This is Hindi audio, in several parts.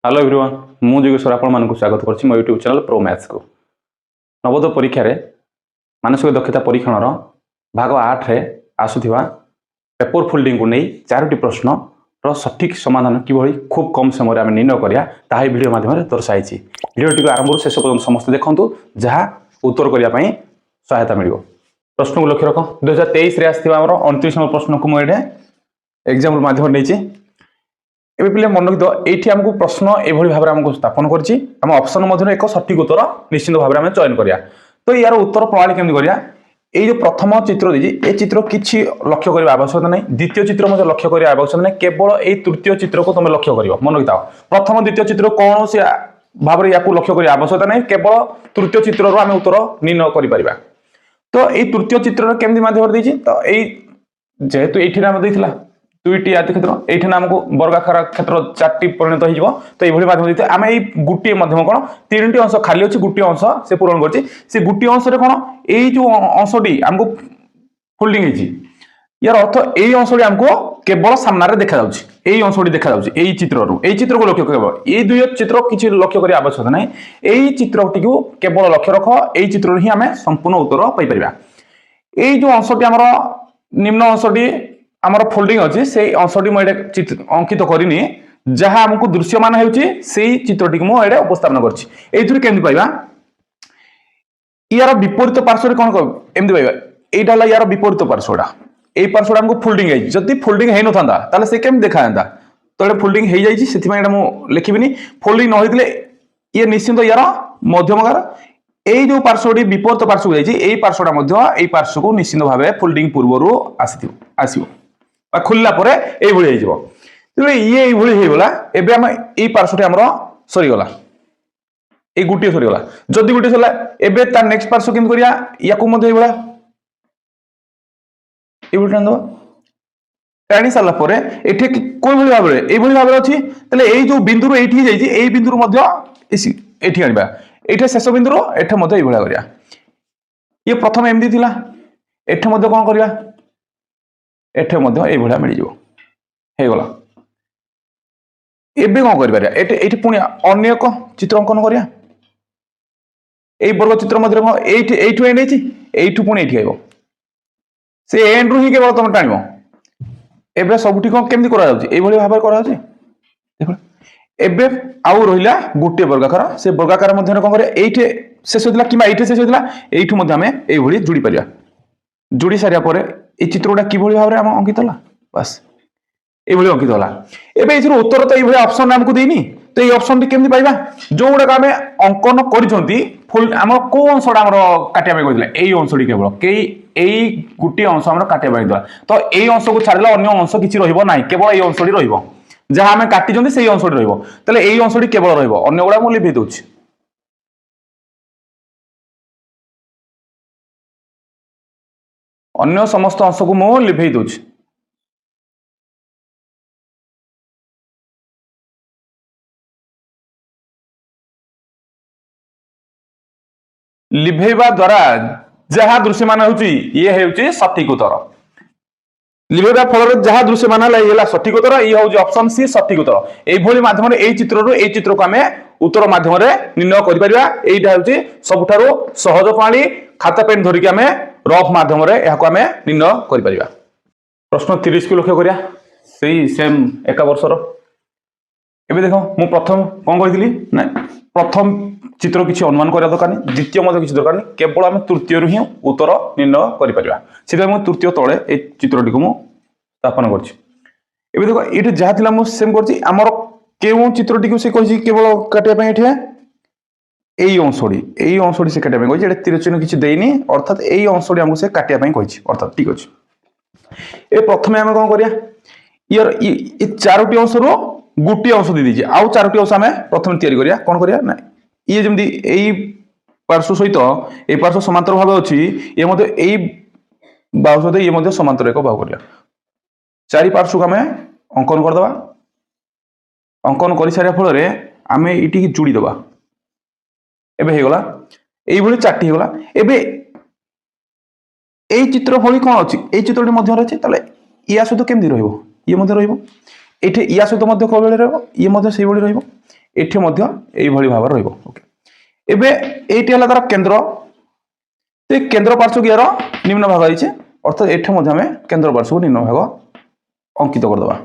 हेलो एवरीवन मु जोगेश्वर आपण स्वागत करुच्ची मो यूट्यूब चैनल प्रो मैथ्स को नवोदय परीक्षा रे मानसिक दक्षता परीक्षण भाग 8 रे आसुथिबा पेपर फोल्डिंग को नहीं 4टी प्रश्न रो सठिक समाधान किभଳି खूब कम समय रे आमे निर्णय करिया ताही वीडियो माध्यम रे दर्शाइछि। वीडियो को आरंभ शेष पर्यंत समस्त देखंतु जहाँ उत्तर करिया पई सहायता मिलिबो। प्रश्न को लक्ष्य रख 2023 रे आस्थिबा हमर 29 नंबर प्रश्न को म एठे एग्जाम माध्यम नेछि। एबे पिले मन रखितो एठी हमको प्रश्न एभଳି भाबरे हमको स्थापन करछि हम ऑप्शन मध्य एक सठिक उत्तर निश्चित भाबरे हम चयन करिया। तो यार उत्तर प्रणाली केमि करिया ए जो प्रथम चित्र देछि ए चित्र किछि लक्ष्य करिवा आवश्यकता नै, द्वितीय चित्र मध्य लक्ष्य करिवा आवश्यकता नै, केवल ए तृतीय चित्र को तुम लक्ष्य करिवो। मन रखिताओ प्रथम द्वितीय चित्र कोनोसी भाबरे याकू लक्ष्य करिवा आवश्यकता नै, केवल तृतीय चित्र रो हम उत्तर निर्णय करि परिबा। तो ए तृतीय चित्र केमि माध्यम देछि तो ए जेहेतु एठी नाम देथिला दुईटी आदि क्षेत्र एठी नामको वर्गाकार क्षेत्र 4टी परिणत हो तो ये माध्यम देते आम ये गोटे माध्यम कौन 3टी अंश खाली अच्छी गोटे अंश से पूरण कर से गोटे अंश कौन ये जो अंशटी आमको फोल्डिंग है यार अर्थ यही अंशटी आमको केवल सामने देखा यही अंशटी देखा यही चित्र को लक्ष्य कर ये दुई चित्र किसी लक्ष्य कर आवश्यकता ना यही चित्रटी को केवल लक्ष्य रख यही चित्र ही आम संपूर्ण उत्तर पाइपर। यही जो अंशटी आमर निम्न अंशटी आमर फोल्डिंग अच्छी से अंशटी मुझे अंकित करनी जहाँ आमको दृश्यमान होची चित्रटी को मुझे उपस्थापन करमी पाइबा यार विपरीत पार्श्व कौन एमती पाइबा यहाँ यार विपरीत पार्श्वटा यही पार्श्वटा आमको फोल्डिंग है जदि फोल्डिंग है न था ताले से केम देखा था तो फोल्डिंग हो जाए से लिखिबिनी फोल्डिंग न होते ये निश्चिंत यार मध्यमकार यही जो पार्श्वटी विपरीत पार्श्व जाइए पार्श्वटा पार्श्व को निश्चिंत भाव फोल्डिंग पूर्वर आसो खोलला परे ए भଳି ହେଇଯିବ तेबे ये ए भଳି ହେଇगला एबे हम ए पार्श्वटी हमरो सरी गला ए गुटी सरी गला जदी गुटी सला एबे ता नेक्स्ट पार्श्व केम करिया याकू मध्ये ए भळा ए भଳି टान दो टाणी साला परे एठी कोइ भଳି भाबरे ए भଳି भाबरे अछि तले ए जो बिंदु एठी जाई ए बिंदु मध्ये एठी आनिबा एठी शेष बिंदु एठी मध्ये ए भळा करिया ये प्रथम एमदी थिला एठी मध्ये कोन करिया एठे मध्य ए भळा मिल जिवो हे गला एबे कोन करि परिया एठी पुनी अन्य एक चित्र अंकन करिया ए वर्ग चित्र मध्य एठी एठु एंड एछि एठु पुनी एठी आइबो से एंड रु ही केवल तुम टाणिबो एबे सबुठी कोन केमति करा जाउछि ए भଳି भाबरे करा जाउछि देखो एबे आउ रहिला गुटे वर्गाकार से वर्गाकार मध्य कोन करिया एठी शेष होतिला किमा एठी शेष होतिला एठु मध्य हमें ए भଳି जुडी परिया जुडी सारिया परे ए चित्रटा किभଳି भाबरे हम अंकित होला बस ए भଳି अंकित होला एबे इथरो उत्तर तो ए भଳି ऑप्शन हमको देनी तो ए ऑप्शन टी केमति पाइबा जो गुडा हमें अंकन करिसंती फुल हम को अंशडा हमर काटिया में कहितला एई अंशडी केवल के एई गुटी अंश हमर काटिया में कहितला तो एई अंश को छाड़ला अन्य अंश किछि रहिबो नाही केवल एई अंशडी रहिबो जहां हमें काटि जंती सेई अंशडी रहिबो तले एई अंशडी केवल रहिबो अन्य गुडा मु लिखि दोछि। अन्य समस्त अंश को मु लिभे दूची लिभेबा द्वारा जहाँ दृश्यमान होची ये हेउची सठिक उत्तर लिभेबा फल जहाँ दृश्यमान है सठिक उत्तर ये हूँ ऑप्शन सी सठिक उत्तर एभली माध्यम ए चित्र को आम उत्तर माध्यम निर्णय कर सबुठारु सहज प्रणाली खाता पेन धरिक आम रफ माध्यम निर्णय कर प्रश्न 30 को लक्ष्य करिया सही सेम एक वर्षर एबे देखो मु प्रथम कौन कही ना प्रथम चित्र किसी अनुमान करा दरकार नहीं द्वितीय मध्य किसी दरकार नहीं केवल आम तृतीय ही उत्तर निर्णय कर तृतीय तले ए चित्रटी को मु स्थापन कर देखो ये जहाँ थी मुझे सेम करमर केउ चित्रटी को से कही केवल काटिया यही अंशटी से काटिया कही तीर चिन्ह किसी देनी अर्थात यही अंशटी आमको से काटिया कही अर्थात ठीक अच्छे ए प्रथम आम कौन करिया यार ये 4टी अंश रो गोटे अंश दे दीजिए आउ 4टी अंश आम प्रथम तैयारी करिया कौन करिया ना ये जमी यही पार्श्व सहित ए पार्श्व समांतर भाव अच्छी ये यही बाहु सहित ये समांतर एक भाव करिया 4 पार्श्व को आम अंकन करदे अंकन कर सारा फल आम ये जोड़ी दबा एबे हेगला एई भली 4टी हेगला एबे एई चित्र भली कोन अछि एई चित्रटी मध्य रहछि तले या सहित केमि रहइबो ये मध्य रहइबो एठे या सहित मध्य को बेले रहइबो ये मध्य सेई भली रहइबो एठी मध्य एई भली भाव रहइबो ओके एबे एठी हला तार केंद्र ते केंद्र पार्श्व यार निम्न भाग आइछे अर्थात एठी मध्य हमें केंद्र पार्श्व निम्न भाग अंकित कर दबा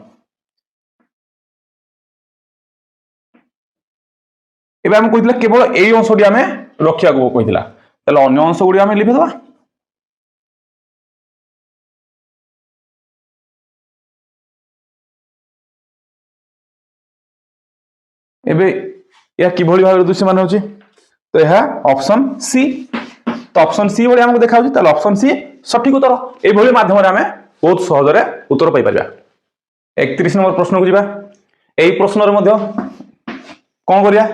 एबे हम कहितला केवल एई अंशटी हमें रखिया को कहितला तले अन्य अंश गुडी हमें लिखि दबा एबे या किभली भाव दृश्य मान होची तो यह ऑप्शन सी तो ऑप्शन सी भली हमको देखा होची तले ऑप्शन सी सठिक उत्तर ए भली माध्यम रे हमें बहुत सहज रे उत्तर पाई परिबा 31 नंबर प्रश्न को जिबा एई प्रश्न रे मध्य कोन करिया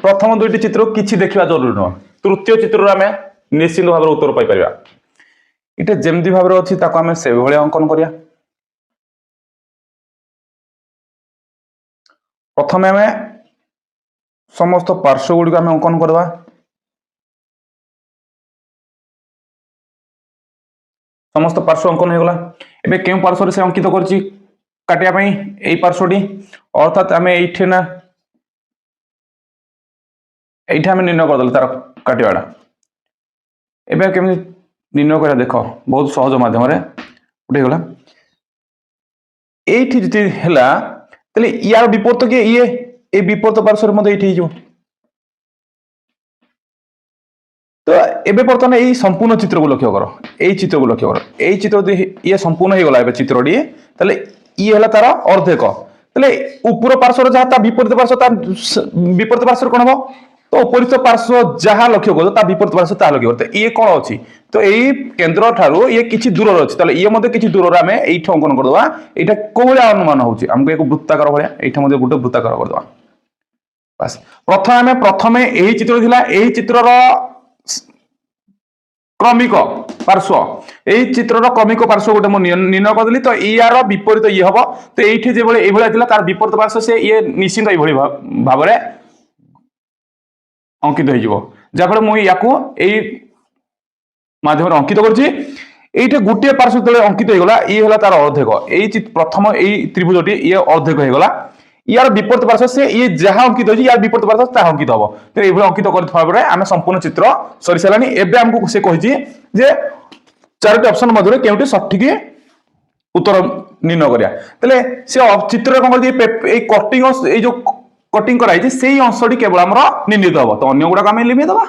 प्रथम दुईटी चित्र किछि देखिबा जरूरी न तृतीय चित्र रे हमें निश्चित भाव रे उत्तर पाई परिबा इटे जेमदी भाव रे अछि ताको हमें से भली अंकन करिया प्रथम हमें समस्त पार्श्व गुडी को हमें अंकन करबा समस्त पार्श्व अंकन हो गला एबे केउ पार्श्व रे से अंकित करछि काटिया पई एई पार्श्वटी अर्थात हमें एठे ना एठे हमें निर्णय कर दल तार काटियाडा एबे केमि निर्णय करा देखो बहुत सहज माध्यम रे उठे गला एठी जति हला तले यार विपरीत के ये ए विपरीत पार्श्व रे मते एठी जो तो एबे बर्तमान एई संपूर्ण चित्र को लक्ष्य करो एई चित्र को लक्ष्य करो एई चित्र ये संपूर्ण हो गला एबे चित्रडी तले ये हला तार अर्धेक तले ऊपर पार्श्व जहा ता विपरीत पार्श्व कोन हो तो उपरित पार्श्व जहा लक्ष्य करो ता विपरीत पार्श्व ता लक्ष्य करते ये कोन अछि तो एई केंद्र ठारू ये किछि दूर अछि तले ये मध्ये किछि दूर रे हमें एई अंकन कर दबा एटा कोला अनुमान होछि हमको एक वृत्ताकार भलिया एटा मध्ये गुटे वृत्ताकार कर दबा बस प्रथमे एही चित्र थिला एही चित्रर क्रमिक पार्श्व एही चित्रर क्रमिक पार्श्व गोटे निर्णय कर देली तो यार विपरीत ये हबो तो एठी जे बळे ए भलिया थिला तार विपरीत पार्श्व से ये निश्चित ए भली भाव रे अंकित हो जिवो जाफळे मु याकू एई माध्यम रे अंकित करछि एठी गुटे पार्श्व तले अंकित हो गला ये हला तार अर्धेक एई प्रथम एई त्रिभुजटी ये अर्धेक हो गला यार विपरीत पार्श्व से ये जहां अंकित होजी यार विपरीत पार्श्व ता अंकित हबो तो ए भली अंकित करथबा बरे हम संपूर्ण चित्र सरी सलानी एबे हमको से कहिछि जे चारोटी ऑप्शन मधुरे केउटी सठिक उत्तर निर्णय करिया तले से चित्र कोन कर दी ए कटिंग ए जो कटिंग कराई जे सेही अंशटी केवल हमरा निर्णीत हबो तो अन्य गुडा हम लिखि दबा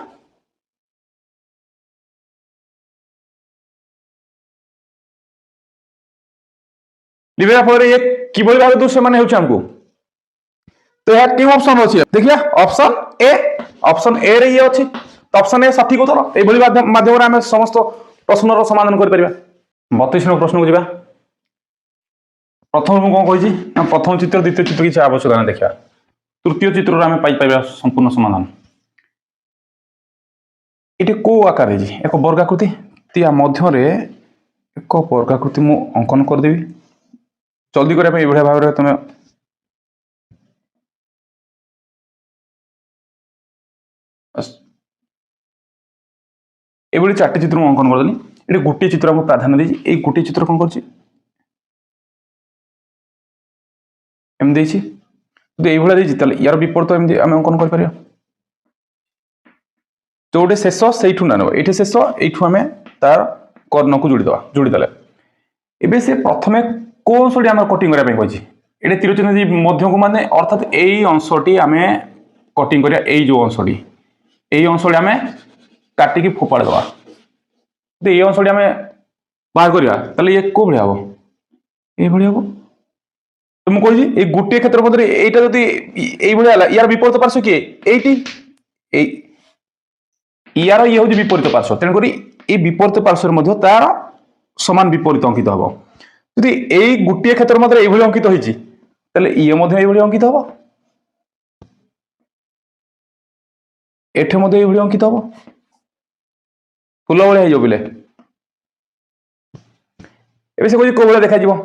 लिखिया पर ये किबोली भाव दृश्य माने होछि हमको तो यह क्यों ऑप्शन अछि देखिया ऑप्शन ए रे ये अछि तो ऑप्शन ए सठिक उत्तर ए भली माध्यम रे हम समस्त प्रश्न रो समाधान कर परिबा 32 नंबर प्रश्न को जिबा प्रथम को कहि छी प्रथम चित्र द्वितीय चित्र की आवश्यकता ना देखिया तृतीय चित्र रे हम पाई पाइबा संपूर्ण समाधान इटे को आकार है जी एक वर्गाकृति तिया मध्य रे एक वर्गाकृति मु अंकन कर देबी जल्दी करे ए भली भाव रे तमे एभली चारटी चित्र अंकन कर देली एटे गोटे चित्र हमको प्राधान्य देछि ए गोटे चित्र कोन करछि एम देछि तो ए भला देछि तले यार विपरीत एम हम अंकन कर परिया जोटे शेष सेठु ना एठी शेष एठु हमें तार कर्ण को जोड़ी दले एबे से प्रथमे कोन सोडी हम कटिंग करिया पई कहिछि एटे तीर चिन्ह मध्य को माने अर्थात एई अंशटी हमें कटिंग करिया एई जो अंशटी एई अंशटी हमें काटी की फोपाड़ दवा तो ये अंशटी हमें बाहर करिया तले ये को भलिया हो ए भलिया हो तो मु कहि ए गुटे क्षेत्र मधे एटा जदी एई भलिया हला यार विपरीत पार्श्व के एटी ए यार ये होजी विपरीत पार्श्व तेन करी ए विपरीत पार्श्व मध्य तार समान विपरीत अंकित हबो यदि एई गुटे क्षेत्र मधे एई भलिया अंकित होईची तले ये मध्य एई भलिया अंकित हबो एठे मध्य एई भलिया अंकित हबो फुल भाई हो बिले एबे से को भाई देखा जीवो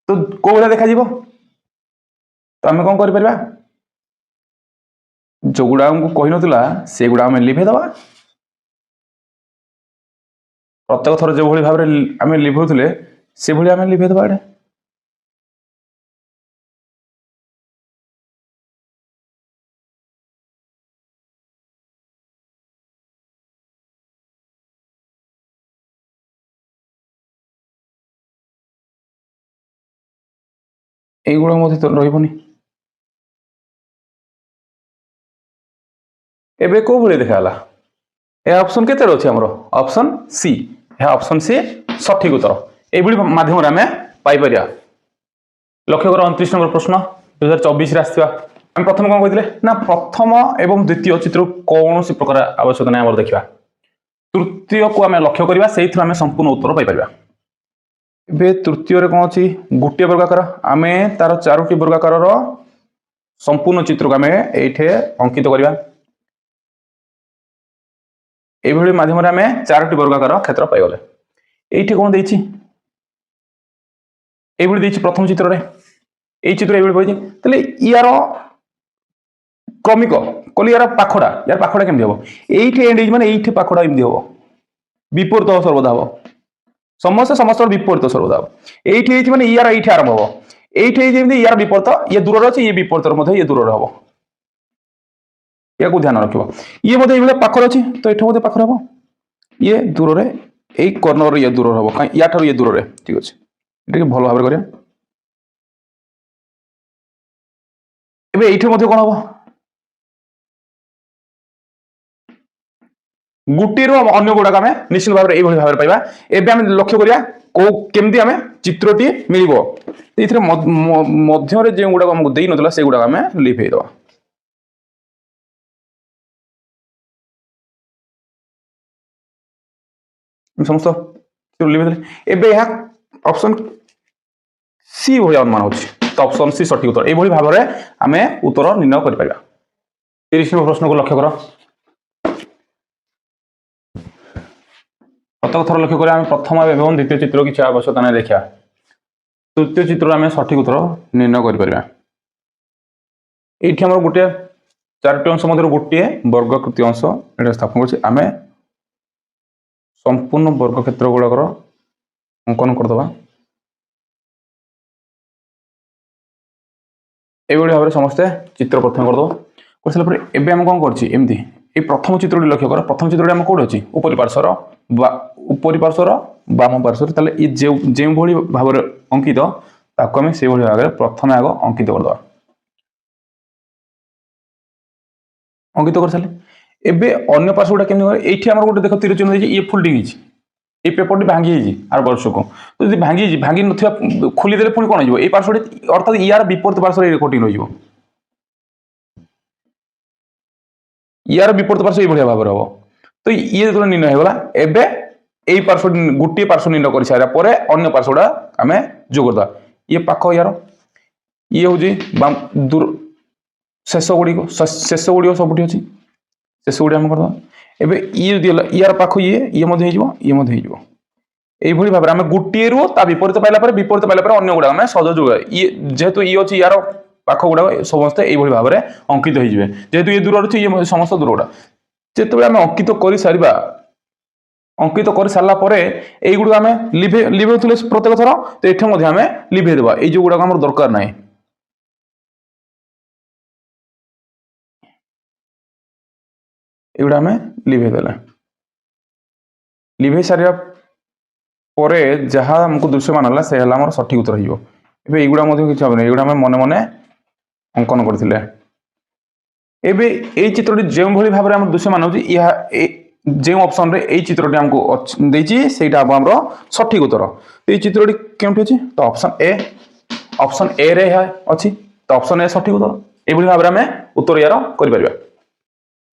तो को भाई देखा जीवो तो आम कौन कर परिबा जो गुड़ा हमको कहि नथिला से गुड़ा हम लिभे दबा प्रत्येक थर जो भली भाव रे हम लिभौथिले से भली हम लिभे दबा एडे এইগুলো মধ্যে তো রহিবনি एबे को भली देखाला ए ऑप्शन केते अछि हमरो ऑप्शन सी है ऑप्शन सी सठिक उत्तर एभली माध्यम आमे पाई परिया लक्ष्य कर 29 नंबर प्रश्न 2024 रे आस्थिबा हम प्रथम कोन कहितले ना प्रथम एवं द्वितीय चित्र कोनोसी प्रकार आवश्यक नै हमर देखिबा तृतीय को आमे लक्ष्य करिबा सेइथु आमे संपूर्ण उत्तर पाई परिबा एबे तृतीय रे कोन अछि गुटिया वर्गाकार आमे तार चारोटी वर्गाकार रो संपूर्ण चित्र को आमे एठे अंकित करिबा एभली माध्यम आमे चारोटी वर्गाकार क्षेत्र पाइगले एठी कोन देछि एभली देछि प्रथम चित्र रे ए चित्र एभली होइछि तले यार क्रमिक कली यार पाखडा केमि हबो एठी एंड इज माने एठी पाखडा एमि हबो विपरीत सर्वदा हबो समस्त विपरीत सर्वदा हबो एठी एठी माने यार एठी आरंभ हबो एठी जेमि यार विपरीत ये दूर अछि ये विपरीत मध्ये ये दूर हबो या को ध्यान रखिबो ये मध्ये एबले पाखर अछि तो एठो मध्ये पाखर हबो ये दूर रे ए कॉर्नर ये दूर हबो का या ठार ये दूर रे ठीक अछि एटा भलो भाबरे करिया एबे एठो मध्ये कोन हबो गुटी रो अन्य गुडा हमें निश्चित भाबरे एई भली भाबरे पाइबा एबे हम लक्ष्य करिया को केमदी हमें चित्रटी मिलिबो एथिरे मध्य रे जे गुडा हमकु देई नतला से गुडा हमें लिख हे दवा समस्त एबे यह ऑप्शन सी भली अनुमान होछि तो ऑप्शन सी सठिक उत्तर एभली भाबरे आमे उत्तर निर्णय करि परिबा 30 नंबर प्रश्न को लक्ष्य करो प्रत्येक थर लक्ष्य करिया आमे प्रथम एवं द्वितीय चित्र किछि आवश्यकता नै देखिया तृतीय चित्र आमे सठिक उत्तर निर्णय करि परिबा एठी हमर गुटे चारटी अंश मध्ये गुटे वर्गकृति अंश एटा स्थापन करछि आमे संपूर्ण वर्ग क्षेत्र गुड़ाकर अंकन करदबा एभली भाव समस्ते चित्र प्रथम करदो कर साला पर एबे हम कोन करछि एमती ए प्रथम चित्रटी लक्ष्य कर प्रथम चित्रटी हम कोड अछि ऊपरी पार्श्वर बाम पार्श्वर ताले ए जे भली भाव अंकित ताको हम से भली भाव प्रथम आग अंकित करदबा अंकित कर साले एबे अन्य पार्श्व गुडा केमि एठी हमर गोटे देखो तीर चिन्ह देछि ये फोल्डिंग हिज ए पेपर भांगी हिज आर वर्ष को तो यदि भांगी नथिया खोली देले पुनी कोन हिजो ए पार्श्व अर्थात यार विपरीत पार्श्व रे कटिंग होइजो यार विपरीत पार्श्व ए भलिया भाबर हबो तो ये जो निर्णय होला एबे ए पार्श्व गुटी पार्श्व निर्णय करि सारा परे अन्य पार्श्व गुडा हमें जोग करदा ये पाखो यार ये होजी दूर शेष गुडी सबुठी अछि से सोडी हम करदो एबे ये दिला यार पाखो ये मध्ये हिजो एई भली भाबरे हम गुटी रु ता विपरीत पाइला पर अन्य गुडा हम सज जोग ये जेहेतु ये अछि यार पाखो गुडा समस्त एई भली भाबरे अंकित होई जिवे जेहेतु ये दूर अछि ये समस्त दूर गुडा जेतबे हम अंकित करि सारिबा अंकित कर सारला परे एई गुडा हम लिभे तुले प्रत्येक थर तो एठे मध्ये हम लिभे देबा एई जो गुडा हमर दरकार नै एगुड़ा हमें लिभे देला लिभे सारिया परे जहाँ हमको दृश्यमान होला से हला हमर सठिक उत्तर हियो एबे एगुड़ा मध्ये किछ हबने एगुड़ा हम मने मने अंकन करथिले एबे ए चित्रटी जे भली भाबरे हम दृश्यमान होची या जे ऑप्शन रे ए चित्रटी हमको देछि सेटा अब हमरो सठिक उत्तर ए चित्रटी केमठी अछि तो ऑप्शन ए रे है अछि तो ऑप्शन ए सठिक उत्तर ए भली भाबरे हम उत्तर यार करि परिबा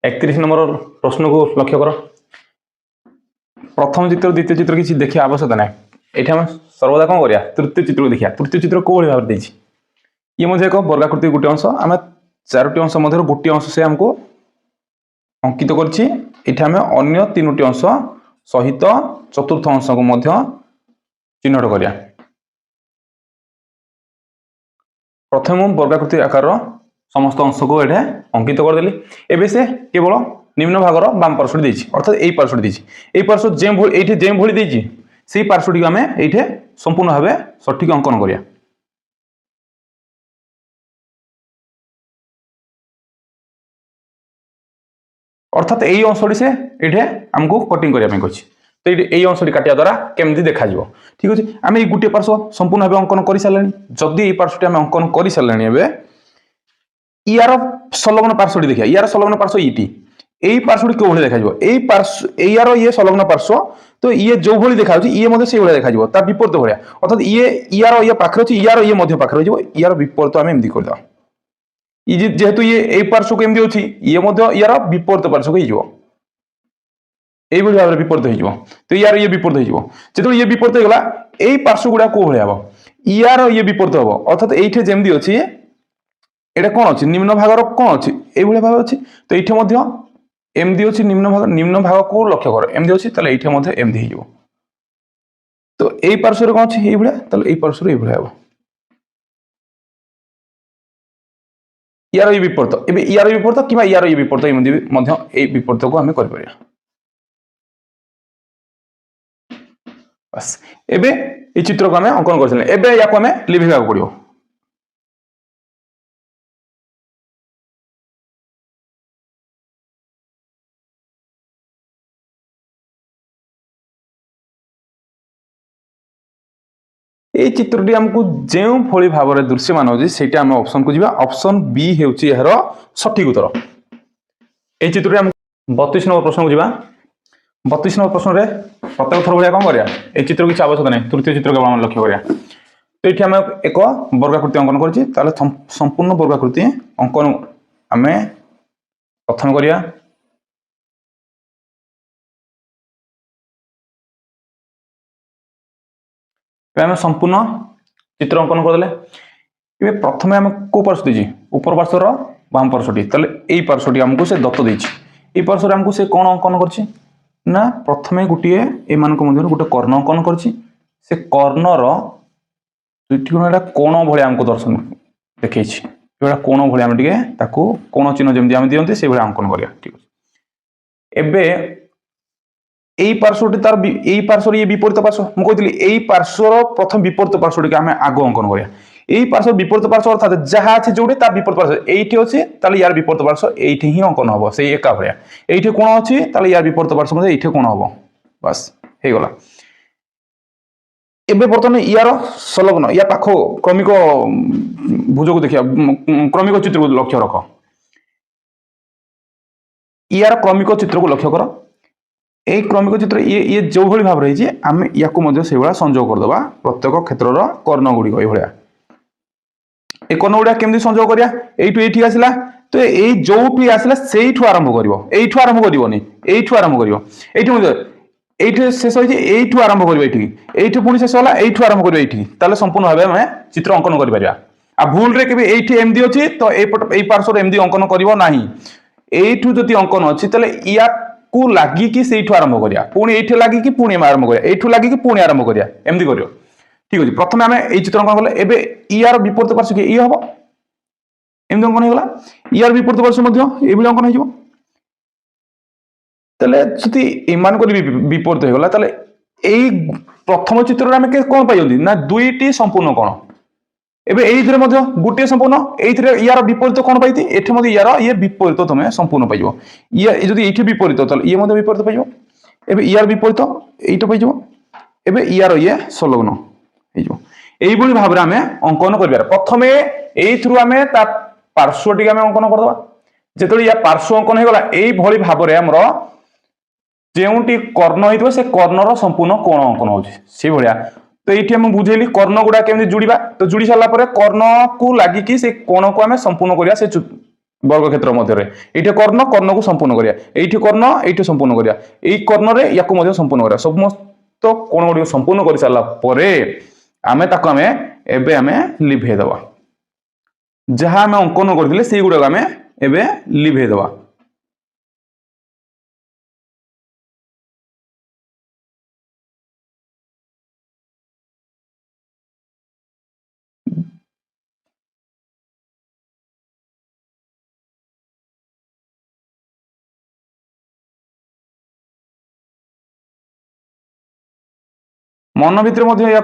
31 नंबर प्रश्न को लक्ष्य कर प्रथम चित्र द्वितीय चित्र किसी देखिए आवश्यकता ना ये हम सर्वदा कौन करिया तृतीय चित्र को देखिया तृतीय चित्र को भाव देछि ये मध्ये एक वर्गाकृति गोटे अंश आम चारोटी अंश मध्य गोटे अंश से हमको अंकित करछि एठी हम अन्य तीनोटी अंश सहित चतुर्थ अंश को मध्य चिन्हट करिया प्रथम वर्गाकृति आकार समस्त अंश को एठे अंकित कर देली एबे से केवल निम्न भागर बाम पार्श्व देछि अर्थात एई पार्श्व देछि एई पार्श्व जे भली देछि सेई पार्श्वटी को हमें एठे संपूर्ण भाबे सठिक अंकन करिया अर्थात एई अंशटी से एठे हमको कटिंग करिया पे कहछि तो ये अंशटी काटिया द्वारा केमती देखा ठीक अच्छे आम ये गोटे पार्श्व संपूर्ण भाव अंकन कर सारे जदि ये पार्श्वटी आम अंकन कर सारे यार संलग्न पार्श्वटी देखिए यार संलग्न पार्श्व इटी यही पार्श्वटी क्यों भाई देखा पार्श्व यार ये संलग्न पार्श्व तो ये जो भाई देखा ये से भाई देखा तार विपरीत भाया अर्थात ये यार ये पाखे अच्छे यार ये पाखे रही यार विपरीत आम एमती करदे जेहेतु ये पार्श्व को एमती अच्छी ये यार विपरीत पार्श्व को यही भाव में विपरीत हो तो यार ये विपरीत हो ये विपरीत होगा यही पार्श्व गुड़ा कौ भाया हम यार ये विपरीत हम अर्थात ये जमी अच्छी ये कौन अच्छी निम्न भागर कौन अच्छी ये भाव अच्छी तो ये एमदी अच्छी निम्न भाग को लक्ष्य कर एमदी अच्छी ये एमदी हो तो यही पार्श्व कौन अच्छी ये पार्श्व ये हम यार ये विपरीत यार विपरीत कि यार ये विपरीत विपरीत को आम कर बस एबे ये चित्र को आम अंकन कर या लिभेगा पड़ो ये चित्रटी आमको जो भली भाव में दृश्यमान होती आम ऑप्शन को जीवा ऑप्शन बी होची यार सठिक उत्तर ये चित्रटी आम 32 नंबर प्रश्न को जीवा 32 नंबर प्रश्न में प्रत्येक थर भाया कौन करा ये चित्र किसी आवश्यक नहीं तृतीय चित्र केवल आम लक्ष्य करा तो ये आम एक वर्गाकृति अंकन कर संपूर्ण वर्गाकृति अंकन आम प्रथम करिया आम संपूर्ण चित्र अंकन करदे प्रथम आम को पार्श्व देजी ऊपर पार्श्वर बाम पार्श्वटी यही पार्श्वटी आमको से दत्त देती पार्श्व आमको से कौन अंकन कर प्रथमे गोटे एम गोटे कर्ण अंकन कर कर्णर दुईटा कोण भाई आमको दर्शन देखी कोण भाई आम कोण चिन्ह जमी आम दिखते से भाई अंकन करा ठीक अच्छे एवं यही पार्श्वटी तार यही पार्श्व ये विपरीत पार्श्व मुझे यही पार्श्वर प्रथम विपरीत पार्श्वटी आम आग अंकन करा यही पार्श्व विपरीत पार्श्व अर्थात जहाँ अच्छे जो तार विपरीत पार्श्व ये अच्छे यार विपरीत पार्श्व ये ही अंकन हम से एका भाया ये कोण अच्छी यार विपरीत पार्श्व ये कोण हम बस हो गला एबे बर्तमान यार संलग्न या पाख क्रमिक भुज को देखिए क्रमिक चित्र को लक्ष्य रख यार क्रमिक चित्र को लक्ष्य कर यही क्रमिक चित्र ये जो भाई भाव रही आम या संजोग करदे प्रत्येक क्षेत्र कर्ण गुड़िक ये कर्ण गुड़ा केमती संजोग करिया ये आसला तो ये जो आसला से आरंभ कर आरंभ करनी आरंभ कर ये शेष हो आरंभ कर पुणी शेष है ये आरंभ कर संपूर्ण भाव में चित्र अंकन कर भूल ये एमदी अच्छी तो यही पार्श्व एमदी अंकन करना यू जदि अंकन अच्छी या को लगिकी से आरंभ करिया पुणी ये लगिकी पुणी आरंभ करिया ये लगिकी पुणी आरंभ करिया एमती कर ठीक अच्छे प्रथम आम ये चित्र अंकन कले एबे यार विपरीत पार्श्व ये हम एमती अंकन होगा यार विपरीत पार्श्व ये अंकन हो विपरीत होगा यही प्रथम चित्र आम कौन पाई ना दुईटी संपूर्ण कौन एवं गोटे संपूर्ण यार विपरीत कौन पाई ये यार ये विपरीत तुम संपूर्ण पाइब ये विपरीत ये विपरीत पाइब यार विपरीत ये पाइब यार ये संलग्न यही भाव में आम अंकन कर प्रथम आम पार्श्वटी आम अंकन करदे जो या पार्श्व अंकन होगा यही भाव में आमर जो कर्ण हो से कर्णर संपूर्ण कोण अंकन होगा तो ये आम बुझेली कर्ण गुड़ा केमती जोड़ा तो जोड़ी सारापर कर्ण को लगिकी से कोण को आम संपूर्ण करा से वर्ग क्षेत्र मध्य ये कर्ण को संपूर्ण करा ये कर्ण ये संपूर्ण करा यही कर्ण या संपूर्ण करा समस्त कोण गुड़ संपूर्ण कर सारापर आम लिभेदवा जहाँ आम अंकन करते से गुड़ाक आम एवं लिभेदवा मन भितर या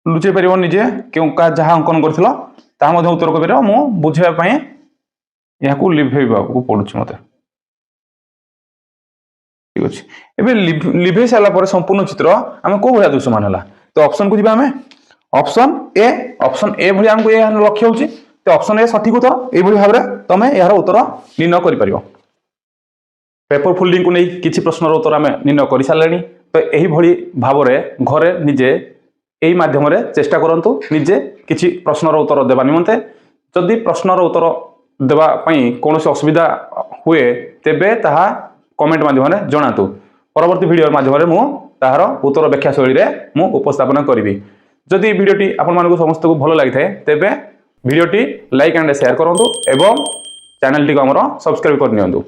लुचे पार निजे क्यों जहाँ अंकन कर उत्तर कर बुझापी या लिभेवा पड़ू मत। ठीक अच्छे एबे लिभे सारा पर संपूर्ण चित्र आम कौ भाया दृश्यमान है तो ऑप्शन को जी आम ऑप्शन ए भाई आमको ये लक्ष्य होची तो ऑप्शन ए सठिक उत्तर यही भाव में तुम यार उत्तर निर्णय कर पेपर फोल्डिंग को नहीं किसी प्रश्नर उत्तर आम निर्णय कर सारे तो यही भाव में घरे निजे यही मध्यम चेष्टा करूँ निजे किसी प्रश्नर उत्तर देवा निमंते जदि प्रश्नर उत्तर देवाई कौन असुविधा हुए तेबे ताहा कमेंट माध्यम जनातु परवर्ती वीडियो माध्यम मु ताहार उत्तर व्याख्या शैली में मु उपस्थापन करी जदि वीडियोटी आपण समस्त को भल लगी थाए तेबे वीडियोटी लाइक एंड शेयर करूँ एवं चैनल टी को सब्सक्राइब कर नियंतु।